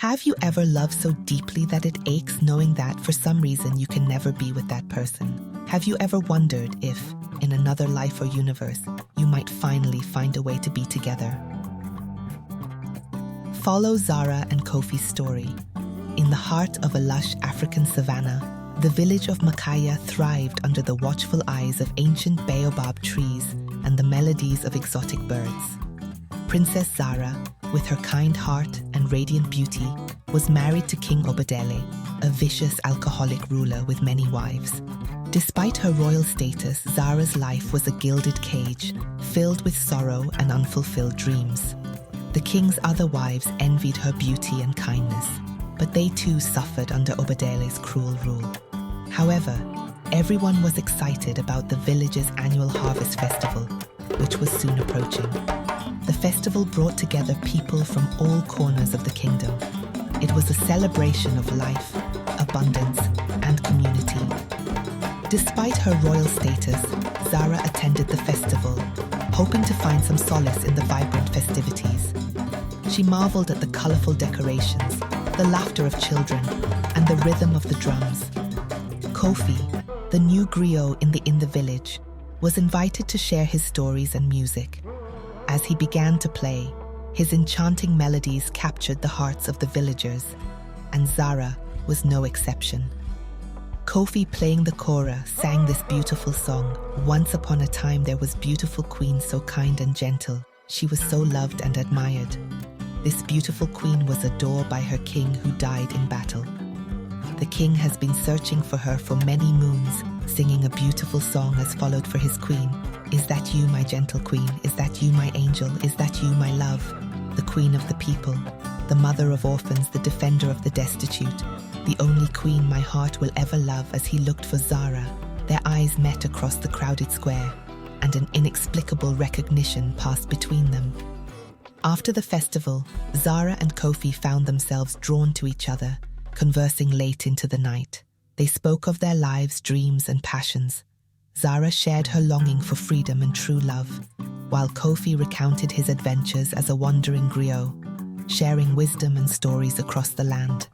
Have you ever loved so deeply that it aches knowing that for some reason you can never be with that person? Have you ever wondered if, in another life or universe, you might finally find a way to be together? Follow Zara and Kofi's story. In the heart of a lush African savanna, the village of Makaya thrived under the watchful eyes of ancient baobab trees and the melodies of exotic birds. Princess Zara, with her kind heart and radiant beauty, was married to King Obadele, a vicious alcoholic ruler with many wives. Despite her royal status, Zara's life was a gilded cage, filled with sorrow and unfulfilled dreams. The king's other wives envied her beauty and kindness, but they too suffered under Obadele's cruel rule. However, everyone was excited about the village's annual harvest festival, which was soon approaching. The festival brought together people from all corners of the kingdom. It was a celebration of life, abundance, and community. Despite her royal status, Zara attended the festival, hoping to find some solace in the vibrant festivities. She marveled at the colorful decorations, the laughter of children, and the rhythm of the drums. Kofi, the new griot in the village, was invited to share his stories and music. As he began to play, his enchanting melodies captured the hearts of the villagers, and Zara was no exception. Kofi, playing the kora, sang this beautiful song. Once upon a time there was beautiful queen, so kind and gentle. She was so loved and admired. This beautiful queen was adored by her king, who died in battle. The king has been searching for her for many moons, singing a beautiful song as followed for his queen. Is that you, my gentle queen? Is that you, my angel? Is that you, my love? The queen of the people, the mother of orphans, the defender of the destitute, the only queen my heart will ever love. As he looked for Zara, their eyes met across the crowded square, and an inexplicable recognition passed between them. After the festival, Zara and Kofi found themselves drawn to each other, conversing late into the night. They spoke of their lives, dreams, and passions. Zara shared her longing for freedom and true love, while Kofi recounted his adventures as a wandering griot, sharing wisdom and stories across the land.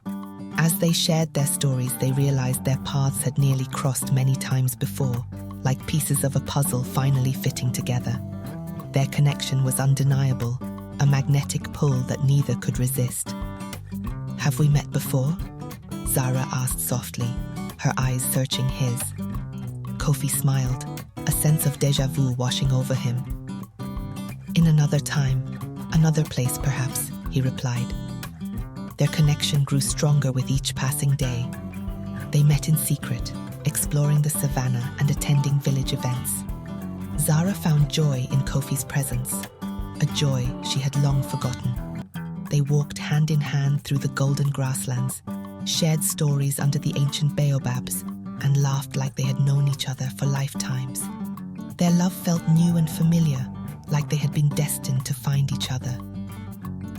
As they shared their stories, they realized their paths had nearly crossed many times before, like pieces of a puzzle finally fitting together. Their connection was undeniable, a magnetic pull that neither could resist. "Have we met before?" Zara asked softly, her eyes searching his. Kofi smiled, a sense of déjà vu washing over him. "In another time, another place perhaps," he replied. Their connection grew stronger with each passing day. They met in secret, exploring the savannah and attending village events. Zara found joy in Kofi's presence, a joy she had long forgotten. They walked hand in hand through the golden grasslands, shared stories under the ancient baobabs, and laughed like they had known each other for lifetimes. Their love felt new and familiar, like they had been destined to find each other.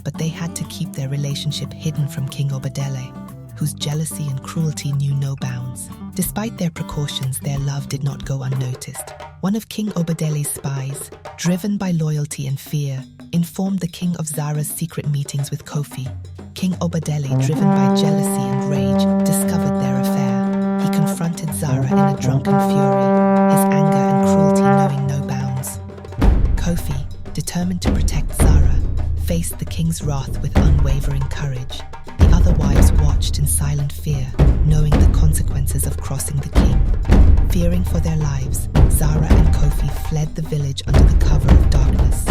But they had to keep their relationship hidden from King Obadele, whose jealousy and cruelty knew no bounds. Despite their precautions, their love did not go unnoticed. One of King Obadele's spies, driven by loyalty and fear, informed the king of Zara's secret meetings with Kofi. King Obadele, driven by jealousy and rage, discovered their affair. He confronted Zara in a drunken fury, his anger and cruelty knowing no bounds. Kofi, determined to protect Zara, faced the king's wrath with unwavering courage. The other wives watched in silent fear, knowing the consequences of crossing the king. Fearing for their lives, Zara and Kofi fled the village under the cover of darkness.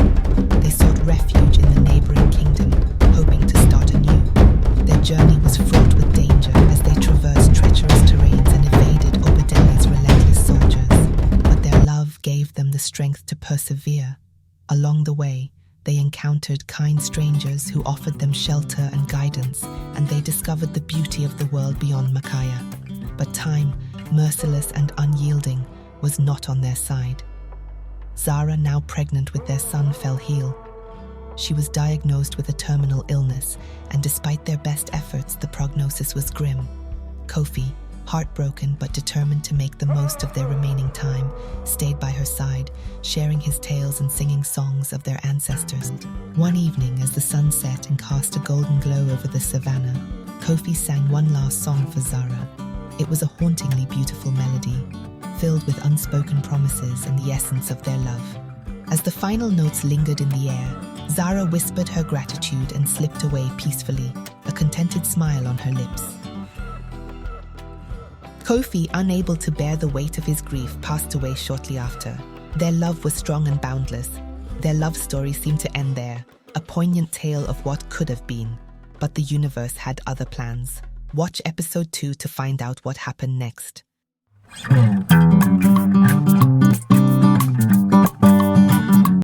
They sought refuge in the neighboring kingdom, hoping to start anew. Their journey was fraught with danger as they traversed treacherous terrains and evaded Obadele's relentless soldiers. But their love gave them the strength to persevere. Along the way, they encountered kind strangers who offered them shelter and guidance, and they discovered the beauty of the world beyond Makaya. But time, merciless and unyielding, was not on their side. Zara, now pregnant with their son, fell ill. She was diagnosed with a terminal illness, and despite their best efforts, the prognosis was grim. Kofi, heartbroken but determined to make the most of their remaining time, stayed by her side, sharing his tales and singing songs of their ancestors. One evening, as the sun set and cast a golden glow over the savannah, Kofi sang one last song for Zara. It was a hauntingly beautiful melody, filled with unspoken promises and the essence of their love. As the final notes lingered in the air, Zara whispered her gratitude and slipped away peacefully, a contented smile on her lips. Kofi, unable to bear the weight of his grief, passed away shortly after. Their love was strong and boundless. Their love story seemed to end there, a poignant tale of what could have been. But the universe had other plans. Watch episode 2 to find out what happened next.